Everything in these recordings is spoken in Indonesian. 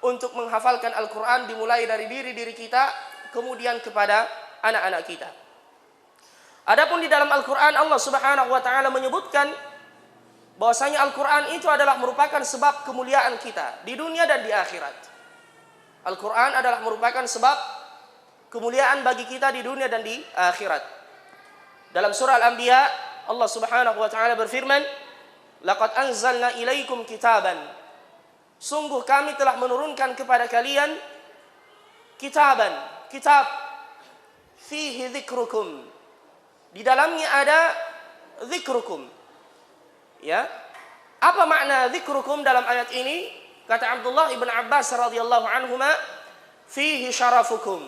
untuk menghafalkan Al-Quran dimulai dari diri kita, kemudian kepada anak-anak kita. Adapun di dalam Al-Quran Allah Subhanahu wa Ta'ala menyebutkan bahwasanya Al-Quran itu adalah merupakan sebab kemuliaan kita di dunia dan di akhirat. Al-Quran adalah merupakan sebab kemuliaan bagi kita di dunia dan di akhirat. Dalam surah Al-Anbiya Allah Subhanahu wa Ta'ala berfirman, "Laqad anzalna ilaikum kitaban." Sungguh kami telah menurunkan kepada kalian kitaban, kitab, fihi dzikrukum. Di dalamnya ada dzikrukum. Ya. Apa makna dzikrukum dalam ayat ini? Kata Abdullah ibn Abbas radhiyallahu anhuma, fihi syarafukum.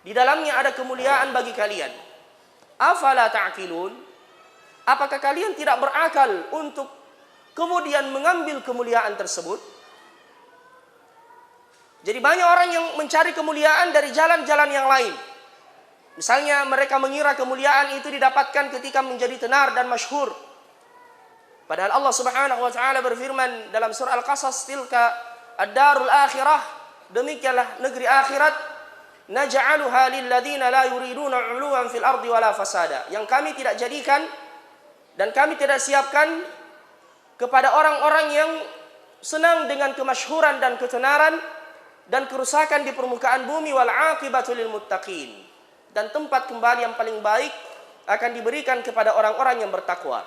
Di dalamnya ada kemuliaan bagi kalian. Afala ta'qilun? Apakah kalian tidak berakal untuk kemudian mengambil kemuliaan tersebut? Jadi banyak orang yang mencari kemuliaan dari jalan-jalan yang lain. Misalnya mereka mengira kemuliaan itu didapatkan ketika menjadi tenar dan masyhur. Padahal Allah Subhanahu wa Ta'ala berfirman dalam surah Al-Qasas, "Tilka ad-darul akhirah." Demikianlah negeri akhirat. "Naj'aluha lil ladzina la yuriduna 'uluwan fil ardi wala fasada." Yang kami tidak jadikan dan kami tidak siapkan kepada orang-orang yang senang dengan kemasyhuran dan ketenaran dan kerusakan di permukaan bumi, wal 'aqibatu lil muttaqin. Dan tempat kembali yang paling baik akan diberikan kepada orang-orang yang bertakwa.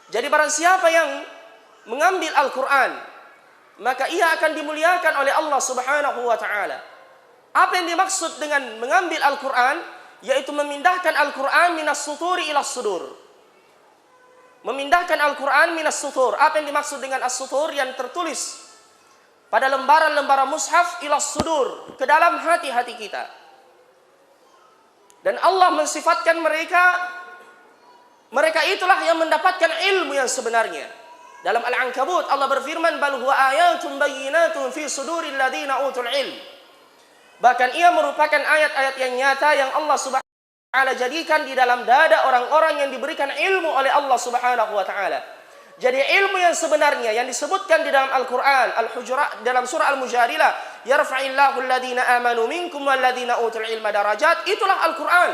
Jadi barang siapa yang mengambil Al-Quran, maka ia akan dimuliakan oleh Allah Subhanahu wa Ta'ala. Apa yang dimaksud dengan mengambil Al-Quran? Yaitu memindahkan Al-Quran minas suturi ila sudur. Memindahkan Al-Quran minas sutur. Apa yang dimaksud dengan as-sutur? Yang tertulis pada lembaran-lembaran mushaf ila sudur, ke dalam hati-hati kita. Dan Allah mensifatkan mereka itulah yang mendapatkan ilmu yang sebenarnya. Dalam Al-Ankabut Allah berfirman, "Bal huwa ayatun bayyinatun fi suduril ladzina utul ilm." Bahkan ia merupakan ayat-ayat yang nyata yang Allah Subhanahu wa Ta'ala jadikan di dalam dada orang-orang yang diberikan ilmu oleh Allah Subhanahu wa Ta'ala. Jadi ilmu yang sebenarnya yang disebutkan di dalam Al-Quran, Al-Hujurat, dalam surah Al-Mujadilah, "Yarfa'illahu alladhina amanu minkum walladhina utul ilma darajat." Itulah Al-Quran.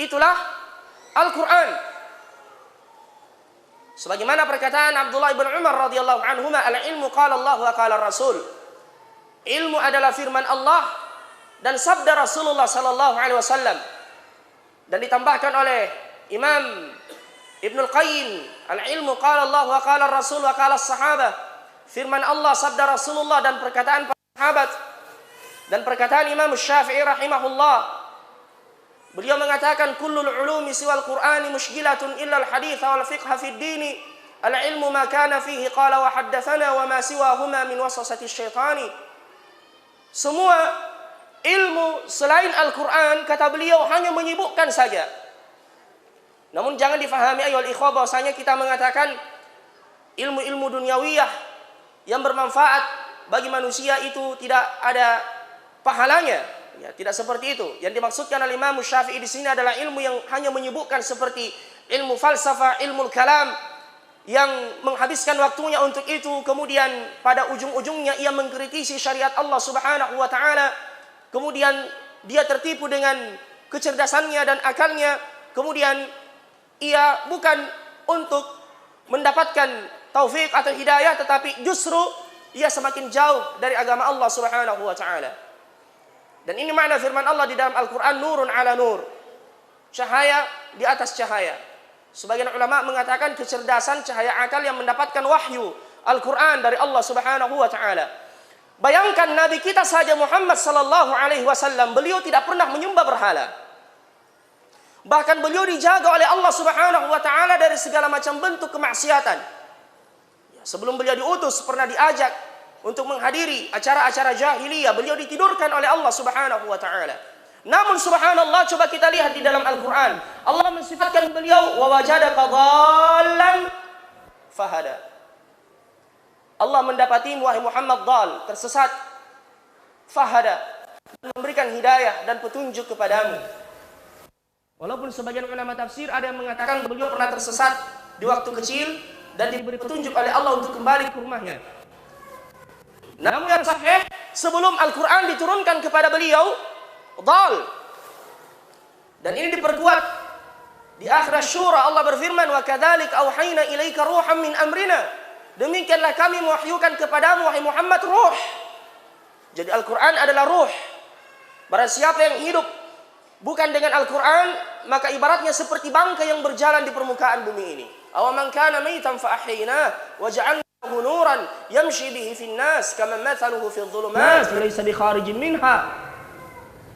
Itulah Al-Quran. Sebagaimana perkataan Abdullah ibn Umar radhiyallahu anhuma, "Al-ilmu qala Allah wa qala Rasul." Ilmu adalah firman Allah dan sabda Rasulullah sallallahu alaihi wasallam. Dan ditambahkan oleh Imam Ibnul Qayyim, "Al-ilmu qala Allah wa qala Rasul wa qala as-sahabah." Firman Allah, sabda Rasulullah dan perkataan para sahabat. Dan perkataan Imam Syafi'i rahimahullah. Beliau mengatakan, "Kullul ulumi siwal Qur'ani mushkilatun illa al-hadits wal fiqh fid din. Al-ilmu ma kana fihi qala wa haddatsana wa ma siwahuma min waswasati syaitani." Semua ilmu selain Al-Quran, kata beliau, hanya menyibukkan saja. Namun jangan difahami ayyuhal ikhwah bahwasanya kita mengatakan ilmu-ilmu duniawiyah yang bermanfaat bagi manusia itu tidak ada pahalanya. Ya, tidak seperti itu. Yang dimaksudkan oleh Imam Syafi'i di sini adalah ilmu yang hanya menyibukkan seperti ilmu falsafah, ilmu kalam, yang menghabiskan waktunya untuk itu, kemudian pada ujung-ujungnya ia mengkritisi syariat Allah Subhanahu wa Ta'ala, kemudian dia tertipu dengan kecerdasannya dan akalnya, kemudian ia bukan untuk mendapatkan taufik atau hidayah, tetapi justru ia semakin jauh dari agama Allah Subhanahu wa Ta'ala. Dan ini makna firman Allah di dalam Al-Quran, "Nurun ala nur." Cahaya di atas cahaya. Sebagian ulama mengatakan kecerdasan cahaya akal yang mendapatkan wahyu Al-Quran dari Allah Subhanahu wa Ta'ala. Bayangkan Nabi kita saja Muhammad sallallahu alaihi wasallam, beliau tidak pernah menyembah berhala. Bahkan beliau dijaga oleh Allah Subhanahu wa Ta'ala dari segala macam bentuk kemaksiatan. Sebelum beliau diutus, pernah diajak untuk menghadiri acara-acara jahiliyah, beliau ditidurkan oleh Allah Subhanahu wa Ta'ala. Namun subhanallah, coba kita lihat di dalam Al-Quran, Allah mensifatkan beliau, "Wa wajadaka dhallan fahada." Allah mendapati wahai Muhammad dhal, tersesat, fahada, dan memberikan hidayah dan petunjuk kepadamu. Walaupun sebagian ulama tafsir ada yang mengatakan beliau pernah tersesat di waktu kecil dan diberi petunjuk oleh Allah untuk kembali ke rumahnya. Namun yang sahih, sebelum Al-Quran diturunkan kepada beliau, dhal. Dan ini diperkuat di akhir Syura. Allah berfirman, wa kadzalika auhayna ilaika ruhan min amrina. Demikianlah kami mewahyukan kepadamu wahai Muhammad ruh. Jadi Al-Quran adalah ruh. Barang siapa yang hidup bukan dengan Al-Quran, maka ibaratnya seperti bangkai yang berjalan di permukaan bumi ini. Aw man kana maitan fa ahyaynahu wa ja'alnahu nuran yamshi bihi fin nas kama mathaluhu fi dhulumat laysa bi kharijin minha.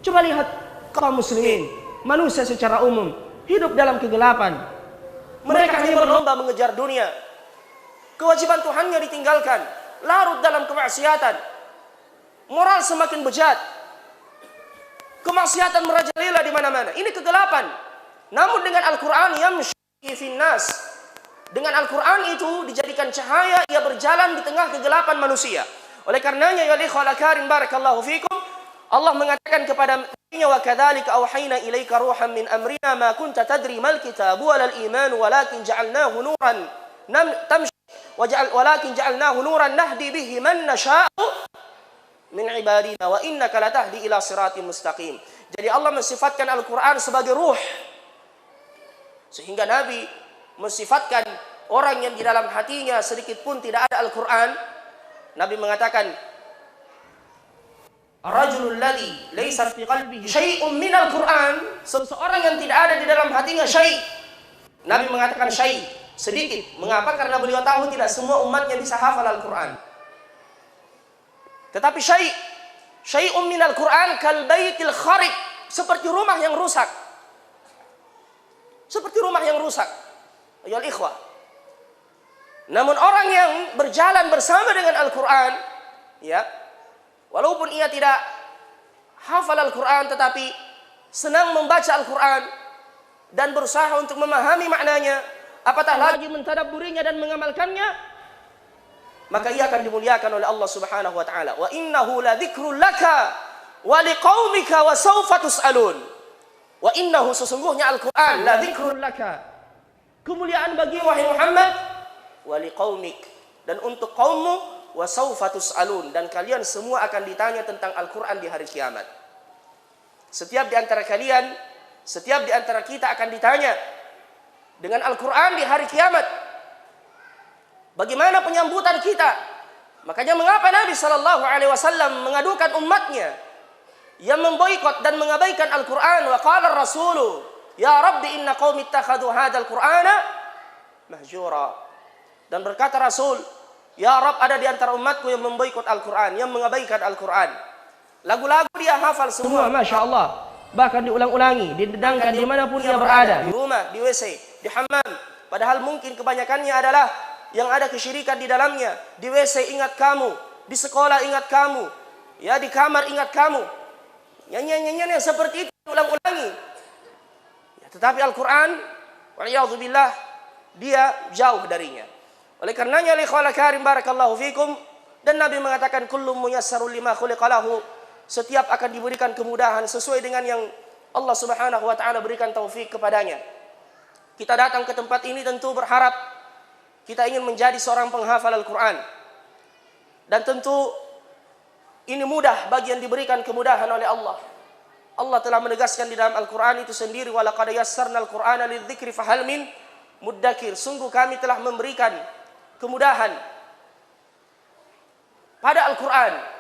Coba lihat kaum muslimin, manusia secara umum hidup dalam kegelapan. Mereka hanya berlomba mengejar dunia. Kewajiban Tuhannya ditinggalkan, larut dalam kemaksiatan. Moral semakin bejat. Kemaksiatan merajalela di mana-mana. Ini kegelapan. Namun dengan Al-Quran yamshi fin nas. Dengan Al-Quran itu dijadikan cahaya, ia berjalan di tengah kegelapan manusia. Oleh karenanya ya ikhwal karim barakallahu fikum, Allah mengatakan kepada nabinya, wa kadzalika auhayna ilaika ruhan min amrina ma kunta tadri mal kitab wal iman walakin ja'alnahu nuran tamshi walakin ja'alnahu nuran nahdi bihi man nasha'u min ibadina wa innaka latahdi ila siratin mustaqim. Jadi Allah mensifatkan Al-Quran sebagai ruh, sehingga Nabi mensifatkan orang yang di dalam hatinya sedikit pun tidak ada Al-Quran. Nabi mengatakan, ar-rajulul ladzi laysa fi qalbihi syai'un min Al-Quran, seseorang yang tidak ada di dalam hatinya syai'. Nabi mengatakan syai', sedikit. Mengapa? Karena beliau tahu tidak semua umatnya bisa hafal Al-Quran. Tetapi syai'un min Al-Quran kal baitil kharib, seperti rumah yang rusak. Seperti rumah yang rusak. Ayol ikhwah. Namun orang yang berjalan bersama dengan Al-Quran, ya, walaupun ia tidak hafal Al-Quran, tetapi senang membaca Al-Quran dan berusaha untuk memahami maknanya, apatah lagi mentadabburinya dan mengamalkannya, maka ia akan dimuliakan oleh Allah Subhanahu wa taala. Wa innahu ladzikrul laka wa liqaumika wa sawfa tus'alun. Wa innahu, sesungguhnya Al-Quran, ladzikrul laka, kemuliaan bagi wahai Muhammad, wa liqaumik, dan untuk kaummu, wa sawfa tus'alun, dan kalian semua akan ditanya tentang Al-Quran di hari kiamat. Setiap di antara kalian, setiap di antara kita akan ditanya dengan Al-Quran di hari kiamat. Bagaimana penyambutan kita? Makanya mengapa Nabi sallallahu alaihi wasallam mengadukan umatnya yang memboikot dan mengabaikan Al-Quran? Wa qala ar-rasulu ya rabbi inna qaumi ittakhadhu hadzal qur'ana mahjura. Dan berkata Rasul, ya Rabb, ada di antara umatku yang memboikot Al-Quran, yang mengabaikan Al-Quran. Lagu-lagu dia hafal semua, Masya Allah. Bahkan diulang-ulangi, didendangkan dimanapun dia berada. Di rumah, di WC, di hammam. Padahal mungkin kebanyakannya adalah yang ada kesyirikan di dalamnya. Di WC ingat kamu, di sekolah ingat kamu, ya, di kamar ingat kamu. Nyanyian-nyanyian yang seperti itu diulang-ulangi. Ya, tetapi Al-Quran, wa'iyadzubillah, dia jauh darinya. Oleh karenanya, ikhwal karim barakallahu fikum, dan Nabi mengatakan kullu muyassarul lima khuliqalahu, setiap akan diberikan kemudahan sesuai dengan yang Allah Subhanahu wa taala berikan taufik kepadanya. Kita datang ke tempat ini tentu berharap kita ingin menjadi seorang penghafal Al-Quran. Dan tentu ini mudah bagi yang diberikan kemudahan oleh Allah. Allah telah menegaskan di dalam Al-Quran itu sendiri, wa laqad yassarnal Qur'ana lidzikri fahal min muddakir. Sungguh kami telah memberikan kemudahan pada Al-Quran.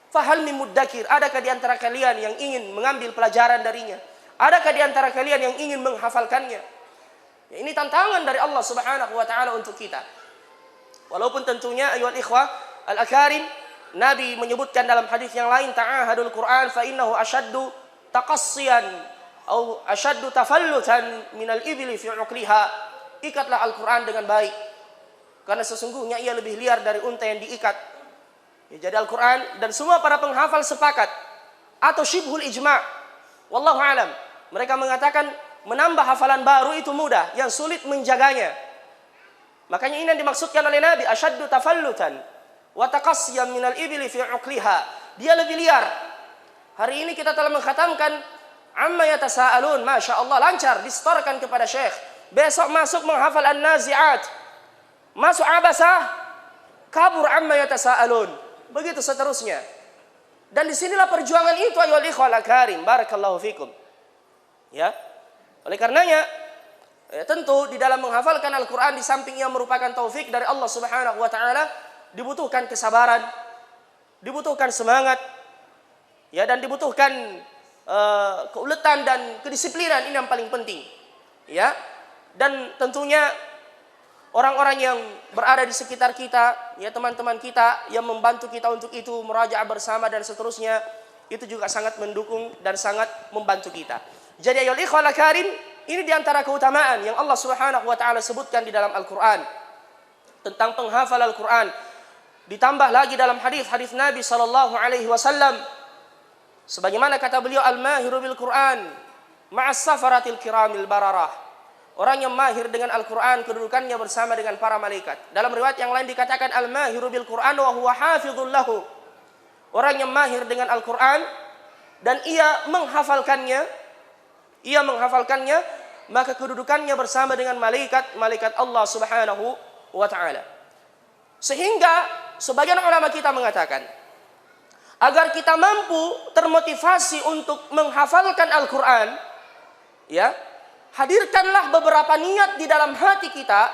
Fahal min muddakir, adakah di antara kalian yang ingin mengambil pelajaran darinya? Adakah di antara kalian yang ingin menghafalkannya? Ya, ini tantangan dari Allah Subhanahu wa taala untuk kita. Walaupun tentunya ayuhal ikhwah al-akarim, Nabi menyebutkan dalam hadis yang lain, ta'ahadul Quran fa innahu ashaddu taqassiyan atau ashaddu tafallutan minal ibli fi uqliha. Ikatlah Al-Quran dengan baik, karena sesungguhnya ia lebih liar dari unta yang diikat. Ya, jadi Al-Quran, dan semua para penghafal sepakat atau syibhul ijma', wallahu alam, mereka mengatakan menambah hafalan baru itu mudah, yang sulit menjaganya. Makanya ini yang dimaksudkan oleh Nabi, asyaddu tafallutan wa taqassiyan minal ibli fi uqliha. Dia lebih liar. Hari ini kita telah mengkhatamkan amma yatasaalun, Masya Allah, lancar disetorkan kepada Syekh. Besok masuk menghafal An-Nazi'at, masuk Abasah, kabur amma yatasaalun. begitu seterusnya. Dan disinilah perjuangan itu ayyuhal ikhwal karim, barakallahu fikum. Ya. Oleh karenanya, tentu di dalam menghafalkan Al-Quran di samping yang merupakan taufik dari Allah Subhanahu wa taala, dibutuhkan kesabaran, dibutuhkan semangat, ya, dan dibutuhkan keuletan dan kedisiplinan, ini yang paling penting. Ya. Dan tentunya orang-orang yang berada di sekitar kita, ya, teman-teman kita yang membantu kita untuk itu, murajaah bersama dan seterusnya, itu juga sangat mendukung dan sangat membantu kita. Jadi ayyuhal ikhwal karim, ini diantara keutamaan yang Allah Subhanahu wa taala sebutkan di dalam Al-Quran tentang penghafal Al-Quran. Ditambah lagi dalam hadis Nabi sallallahu alaihi wasallam, sebagaimana kata beliau, al-mahiru bil Quran ma'as safaratil kiramil bararah. Orang yang mahir dengan Al-Quran, kedudukannya bersama dengan para malaikat. Dalam riwayat yang lain dikatakan al-mahiru bil Quran wa huwa hafidhul lahu. Orang yang mahir dengan Al-Quran dan ia menghafalkannya, maka kedudukannya bersama dengan malaikat Allah Subhanahu wa taala. Sehingga sebagian ulama kita mengatakan, agar kita mampu termotivasi untuk menghafalkan Al-Quran, ya, hadirkanlah beberapa niat di dalam hati kita,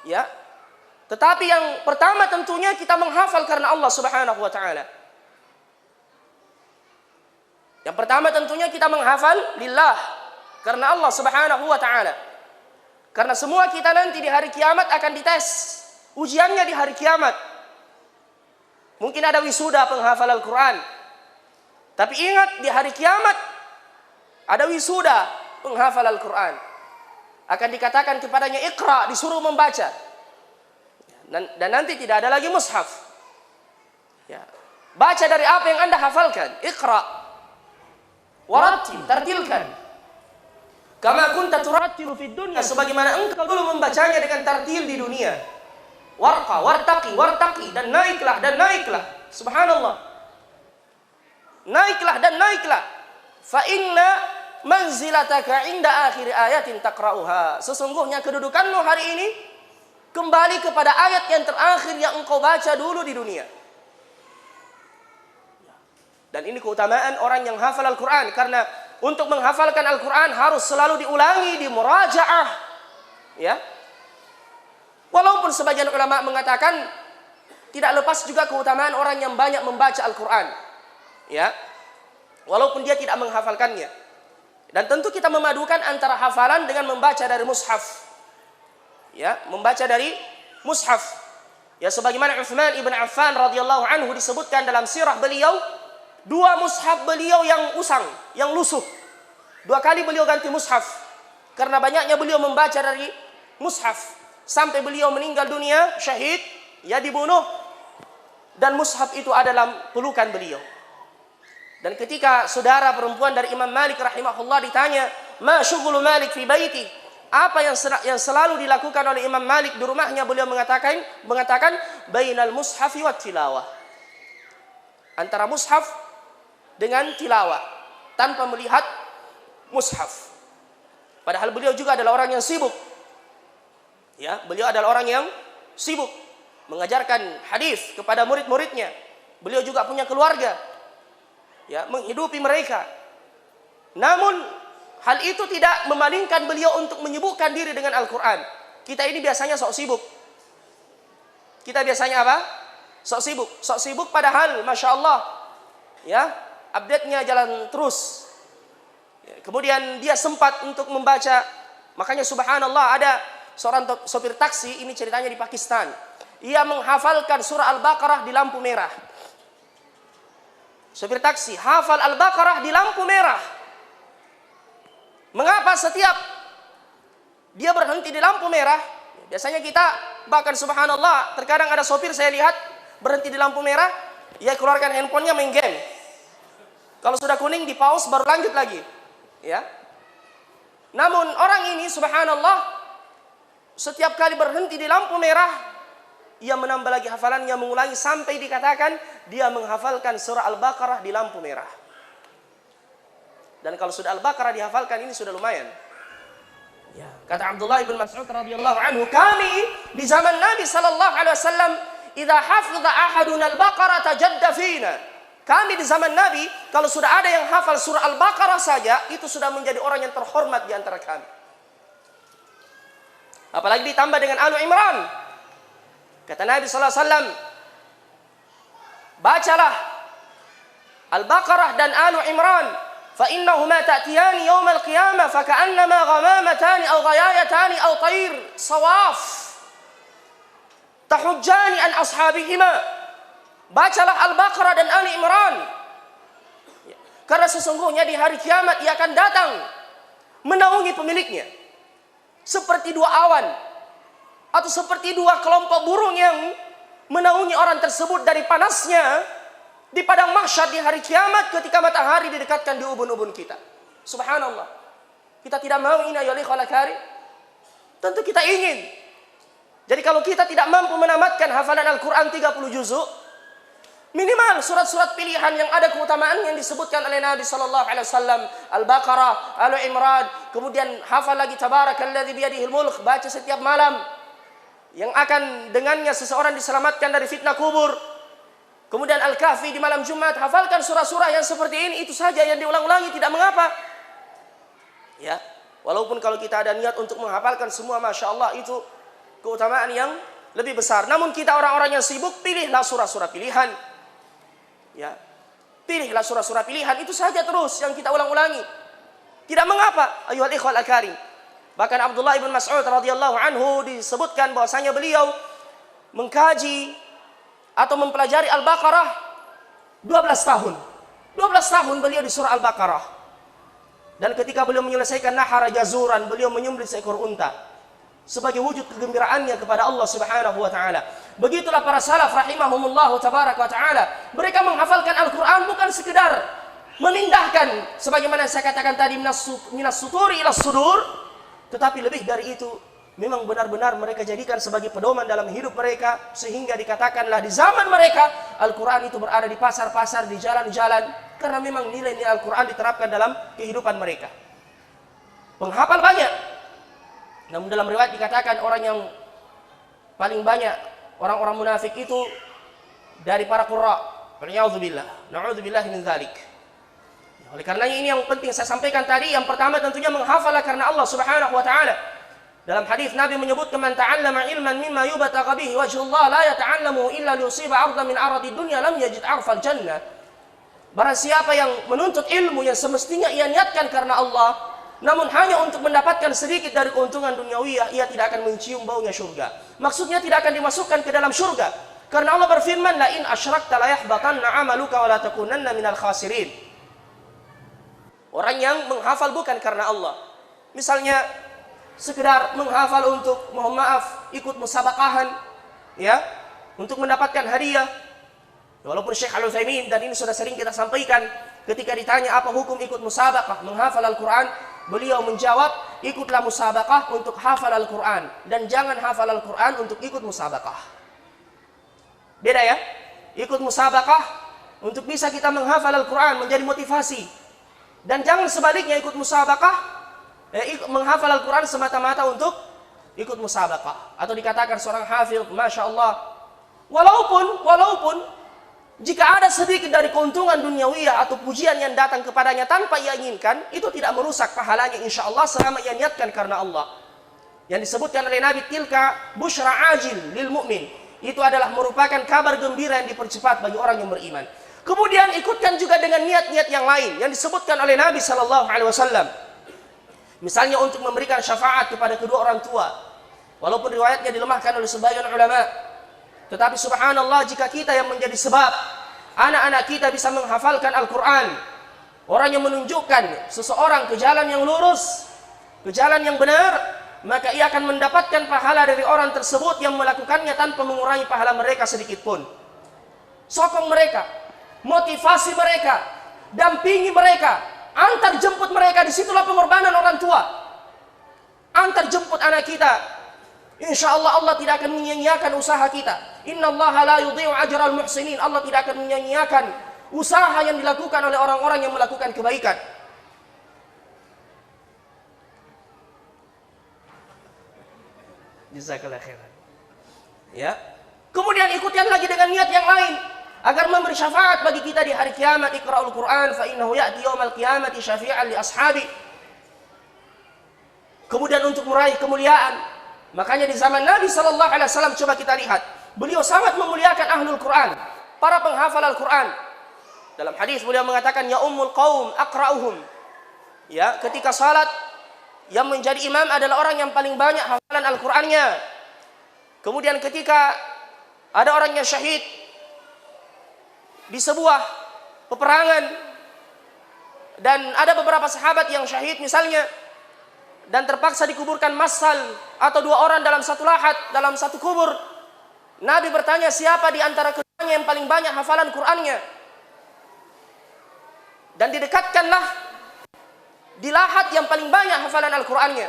ya. Tetapi yang pertama tentunya kita menghafal karena Allah Subhanahu wa taala. Yang pertama tentunya kita menghafal lillah, karena Allah Subhanahu wa taala. Karena semua kita nanti di hari kiamat akan dites. Ujiannya di hari kiamat. Mungkin ada wisuda penghafal Al-Quran. Tapi ingat, di hari kiamat ada wisuda penghafal Al-Quran. Akan dikatakan kepadanya Iqra, disuruh membaca. Dan nanti tidak ada lagi mushaf. Ya. Baca dari apa yang Anda hafalkan. Iqra. Warattil, tartilkan. Kama kunta turattilu fid dunya, sebagaimana engkau dulu membacanya dengan tartil di dunia. Warqa, wartaqi, dan naiklah. Subhanallah. Naiklah. Fa inna manzilataka inda akhir ayatin taqra'uha. Sesungguhnya kedudukanmu hari ini kembali kepada ayat yang terakhir yang engkau baca dulu di dunia. Dan ini keutamaan orang yang hafal Al-Quran. Karena untuk menghafalkan Al-Quran harus selalu diulangi, dimurajaah. Ya. Walaupun sebagian ulama mengatakan tidak lepas juga keutamaan orang yang banyak membaca Al-Quran. Ya. Walaupun dia tidak menghafalkannya. Dan tentu kita memadukan antara hafalan dengan membaca dari mushaf. Ya, membaca dari mushaf. Ya, sebagaimana Utsman ibn Affan radhiyallahu anhu disebutkan dalam sirah beliau, 2 mushaf beliau yang usang, yang lusuh. 2 kali beliau ganti mushaf. Karena banyaknya beliau membaca dari mushaf. Sampai beliau meninggal dunia, syahid, ya, dibunuh. Dan mushaf itu ada dalam pelukan beliau. Dan ketika saudara perempuan dari Imam Malik rahimahullah ditanya, "Ma syughulu Malik fi baiti?" Apa yang selalu dilakukan oleh Imam Malik di rumahnya, beliau mengatakan bainal mushafi wat tilawah. Antara mushaf dengan tilawah, tanpa melihat mushaf. Padahal beliau juga adalah orang yang sibuk. Ya, beliau adalah orang yang sibuk mengajarkan hadis kepada murid-muridnya. Beliau juga punya keluarga. Ya, menghidupi mereka. Namun hal itu tidak memalingkan beliau untuk menyibukkan diri dengan Al-Quran. Kita ini biasanya sok sibuk. Kita biasanya apa? Sok sibuk. Sok sibuk padahal Masya Allah, ya, update-nya jalan terus. Ya, kemudian dia sempat untuk membaca. Makanya subhanallah, ada seorang sopir taksi, ini ceritanya di Pakistan. Ia menghafalkan surah Al-Baqarah di lampu merah. Sopir taksi hafal Al-Baqarah di lampu merah. Mengapa setiap dia berhenti di lampu merah? Biasanya kita, bahkan subhanallah, terkadang ada sopir saya lihat berhenti di lampu merah, ia keluarkan handphonenya main game. Kalau sudah kuning di pause baru lanjut lagi. Ya. Namun orang ini subhanallah, setiap kali berhenti di lampu merah, ia menambah lagi hafalannya, mengulangi sampai dikatakan dia menghafalkan surah Al-Baqarah di lampu merah. Dan kalau sudah Al-Baqarah dihafalkan, ini sudah lumayan. Ya. Kata Abdullah bin Mas'ud radhiyallahu anhu, kami di zaman Nabi sallallahu alaihi wasallam idza hafidha ahaduna al-Baqarah tajadda fina. Kami di zaman Nabi, kalau sudah ada yang hafal surah Al-Baqarah saja, itu sudah menjadi orang yang terhormat di antara kami. Apalagi ditambah dengan Alu Imran. Kata Nabi sallallahu alaihi wasallam, bacalah Al-Baqarah dan Alu Imran, fa innahuma ta'tiyani yaumal qiyamah fa ka'annama ghamamatan aw ghayayatan aw tayr sawaf tahujjani an ashabihima. Bacalah Al-Baqarah dan Ali Imran. Karena sesungguhnya di hari kiamat ia akan datang menaungi pemiliknya seperti dua awan atau seperti dua kelompok burung yang menaungi orang tersebut dari panasnya di padang mahsyar di hari kiamat ketika matahari didekatkan di ubun-ubun kita. Subhanallah. Kita tidak mau ini ya ikhwal karim. Tentu kita ingin. Jadi kalau kita tidak mampu menamatkan hafalan Al-Quran 30 juzuk, minimal surat-surat pilihan yang ada keutamaan yang disebutkan oleh Nabi sallallahu alaihi wasallam, Al-Baqarah, Al-Imran, kemudian hafal lagi Tabarakalladzi biyadihil mulk, baca setiap malam, yang akan dengannya seseorang diselamatkan dari fitnah kubur. Kemudian Al-Kahfi di malam Jumat, hafalkan surah-surah yang seperti ini, itu saja yang diulang-ulangi, tidak mengapa. Ya, walaupun kalau kita ada niat untuk menghafalkan semua, Masya Allah, itu keutamaan yang lebih besar. Namun kita orang-orang yang sibuk, pilihlah surah-surah pilihan. Ya, pilihlah surah-surah pilihan, itu saja terus yang kita ulang-ulangi. Tidak mengapa, ayuhal ikhwal akarim. Bahkan Abdullah ibn Mas'ud radhiyallahu anhu disebutkan bahwasanya beliau mengkaji atau mempelajari Al-Baqarah 12 tahun. 12 tahun beliau di surah Al-Baqarah. Dan ketika beliau menyelesaikan nahara jazuran, beliau menyembelih seekor unta sebagai wujud kegembiraannya kepada Allah Subhanahu wa taala. Begitulah para salaf rahimahumullah tabaraka wa taala. Mereka menghafalkan Al-Qur'an bukan sekedar memindahkan sebagaimana saya katakan tadi minas suturi ila sudur, tetapi lebih dari itu memang benar-benar mereka jadikan sebagai pedoman dalam hidup mereka, sehingga dikatakanlah di zaman mereka Al-Qur'an itu berada di pasar-pasar, di jalan-jalan, karena memang nilai-nilai Al-Qur'an diterapkan dalam kehidupan mereka. Penghafal banyak. Namun dalam riwayat dikatakan orang yang paling banyak orang-orang munafik itu dari para qurra. Waliyadzubillah. Na'udzubillah min dzalik. Oleh karenanya ini yang penting saya sampaikan tadi. Yang pertama tentunya menghafal karena Allah Subhanahu wa taala. Dalam hadis Nabi menyebutkan man ta'allama ilman mimma yubtagha bihi wajhullah la yata'allamu illa liyusiba 'ardan min 'aradid dunya lam yajid 'arfal jannah. Barang siapa yang menuntut ilmu yang semestinya ia niatkan karena Allah, namun hanya untuk mendapatkan sedikit dari keuntungan duniawiyah, ia tidak akan mencium baunya surga. Maksudnya tidak akan dimasukkan ke dalam surga. Karena Allah berfirman, la in asyrakta la yahbatanna 'amaluka wa la takunanna minal khasirin. Orang yang menghafal bukan karena Allah. Misalnya sekedar menghafal untuk, mohon maaf, ikut musabaqahan, ya, untuk mendapatkan hadiah. Walaupun Syekh Al-Utsaimin, dan ini sudah sering kita sampaikan, ketika ditanya apa hukum ikut musabaqah menghafal Al-Quran, beliau menjawab, ikutlah musabaqah untuk hafal Al-Quran, dan jangan hafal Al-Quran untuk ikut musabaqah. Beda ya? Ikut musabaqah untuk bisa kita menghafal Al-Quran, menjadi motivasi. Dan jangan sebaliknya ikut musabaqah, menghafal Al-Quran semata-mata untuk ikut musabaqah. Atau dikatakan seorang hafil, Masya Allah, walaupun jika ada sedikit dari keuntungan duniawiyah atau pujian yang datang kepadanya tanpa ia inginkan, itu tidak merusak pahalanya insya Allah selama ia niatkan karena Allah. Yang disebutkan oleh Nabi, tilka busyra ajil lil mu'min. Itu adalah merupakan kabar gembira yang dipercepat bagi orang yang beriman. Kemudian ikutkan juga dengan niat-niat yang lain yang disebutkan oleh Nabi sallallahu alaihi wasallam. Misalnya untuk memberikan syafaat kepada kedua orang tua. Walaupun riwayatnya dilemahkan oleh sebagian ulama. Tetapi subhanallah, jika kita yang menjadi sebab anak-anak kita bisa menghafalkan Al-Quran, orang yang menunjukkan seseorang ke jalan yang lurus, ke jalan yang benar, maka ia akan mendapatkan pahala dari orang tersebut yang melakukannya tanpa mengurangi pahala mereka sedikit pun. Sokong mereka, motivasi mereka, dampingi mereka, antar jemput mereka. Disitulah pengorbanan orang tua. Antar jemput anak kita, insya Allah Allah tidak akan menyia-nyiakan usaha kita. Inna Allah la yudhi'u ajral muhsinin. Allah tidak akan menyia-nyiakan usaha yang dilakukan oleh orang-orang yang melakukan kebaikan. Jazakallahu khairan. Ya. Kemudian ikutkan lagi dengan niat yang lain agar memberi syafaat bagi kita di hari kiamat. Iqra'ul Qur'an fa innahu ya'ti yaumal qiyamati syafi'an li ashabi. Kemudian untuk meraih kemuliaan, makanya di zaman Nabi sallallahu alaihi wasallam coba kita lihat, beliau sangat memuliakan ahlul Qur'an, para penghafal Al-Qur'an. Dalam hadis beliau mengatakan ya ummul qaum aqra'uhum. Ya, ketika salat yang menjadi imam adalah orang yang paling banyak hafalan Al-Qur'annya. Kemudian ketika ada orang yang syahid di sebuah peperangan dan ada beberapa sahabat yang syahid misalnya, dan terpaksa dikuburkan massal atau 2 orang dalam satu lahat, dalam satu kubur. Nabi bertanya, siapa di antara keduanya yang paling banyak hafalan Qur'annya? Dan didekatkanlah di lahat yang paling banyak hafalan Al-Qur'annya.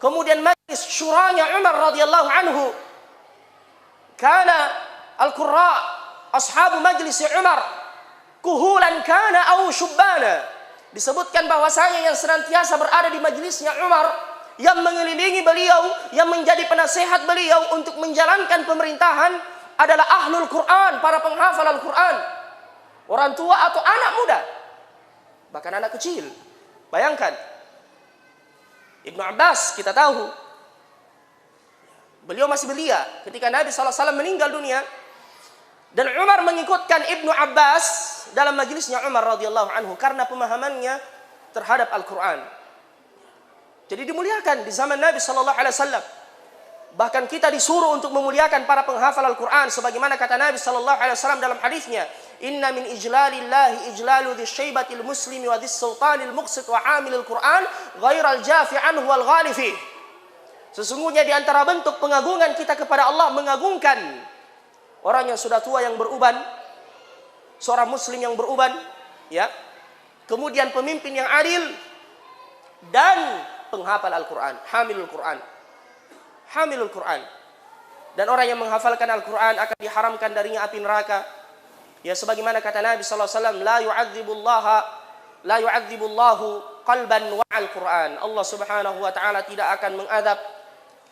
Kemudian majlis syuranya Umar radhiyallahu anhu. Kana al-qurra ashabu majlis Umar kuhulan kana au syubbana. Disebutkan bahwasanya yang senantiasa berada di majelisnya Umar, yang mengelilingi beliau, yang menjadi penasehat beliau untuk menjalankan pemerintahan adalah ahlul Quran, para penghafal Al-Quran, orang tua atau anak muda, bahkan anak kecil. Bayangkan, Ibnu Abbas kita tahu, beliau masih belia ketika Nabi SAW meninggal dunia, dan Umar mengikutkan Ibnu Abbas dalam majelisnya Umar radhiyallahu anhu karena pemahamannya terhadap Al-Quran. Jadi dimuliakan di zaman Nabi sallallahu alaihi wasallam. Bahkan kita disuruh untuk memuliakan para penghafal Al-Quran sebagaimana kata Nabi sallallahu alaihi wasallam dalam hadisnya, "Inna min ijlalillahi ijlalu dzisyabatil muslimi wa dzis-sultanil muqsit wa 'amilil Qur'an ghairal jafi anhu wal ghalifi." Sesungguhnya di antara bentuk pengagungan kita kepada Allah, mengagungkan orang yang sudah tua yang beruban, seorang muslim yang beruban, ya. Kemudian pemimpin yang adil dan penghafal Al-Quran, hamilul Quran. Hamilul Quran. Dan orang yang menghafalkan Al-Quran akan diharamkan darinya api neraka. Ya, sebagaimana kata Nabi sallallahu alaihi wasallam, la yu'adzibullahu qalban wa'al Quran. Allah Subhanahu wa taala tidak akan mengadab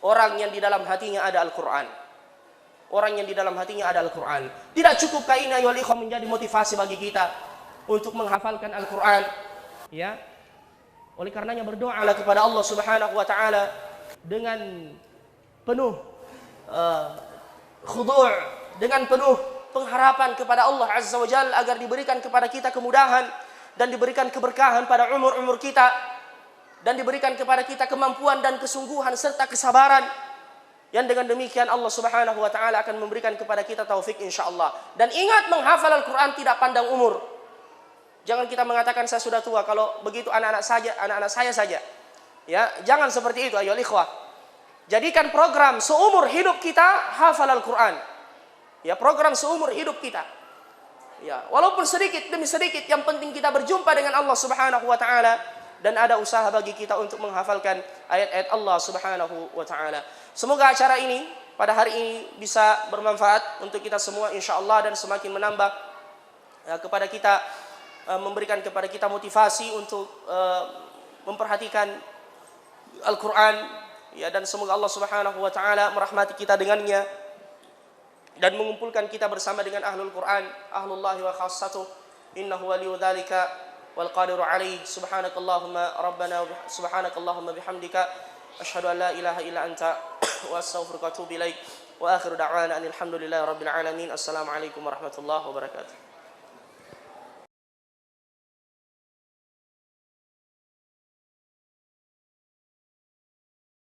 orang yang di dalam hatinya ada Al-Quran. Orang yang di dalam hatinya ada Al-Quran. Tidak cukupkah ini ayuhal ikhwah menjadi motivasi bagi kita untuk menghafalkan Al-Quran? Ya. Oleh karenanya berdoalah kepada Allah Subhanahu wa taala dengan penuh khudu', dengan penuh pengharapan kepada Allah Azza wa Jalla agar diberikan kepada kita kemudahan dan diberikan keberkahan pada umur-umur kita, dan diberikan kepada kita kemampuan dan kesungguhan serta kesabaran. Yang dengan demikian Allah Subhanahu wa taala akan memberikan kepada kita taufik insyaallah. Dan ingat, menghafal Al-Qur'an tidak pandang umur. Jangan kita mengatakan saya sudah tua, kalau begitu anak-anak saya saja. Ya, jangan seperti itu ayolah ikhwah. Jadikan program seumur hidup kita hafal Al-Qur'an. Ya, program seumur hidup kita. Ya, walaupun sedikit demi sedikit, yang penting kita berjumpa dengan Allah Subhanahu wa taala dan ada usaha bagi kita untuk menghafalkan ayat-ayat Allah Subhanahu wa taala. Semoga acara ini pada hari ini bisa bermanfaat untuk kita semua insyaallah, dan semakin menambah kepada kita, memberikan kepada kita motivasi untuk memperhatikan Al-Quran, ya, dan semoga Allah Subhanahu wa taala merahmati kita dengannya dan mengumpulkan kita bersama dengan ahlul Quran, ahlullahi wa khassatuh. Innahu waliyyu dzalika wal qadiru alaih. Subhanakallahumma rabbana wa subhanakallahumma bihamdika asyhadu an la ilaha illa anta wa astaghfiruka wa atubu ilaik. Wa akhiru da'wana alhamdulillahi rabbil alamin. Assalamualaikum warahmatullahi wabarakatuh.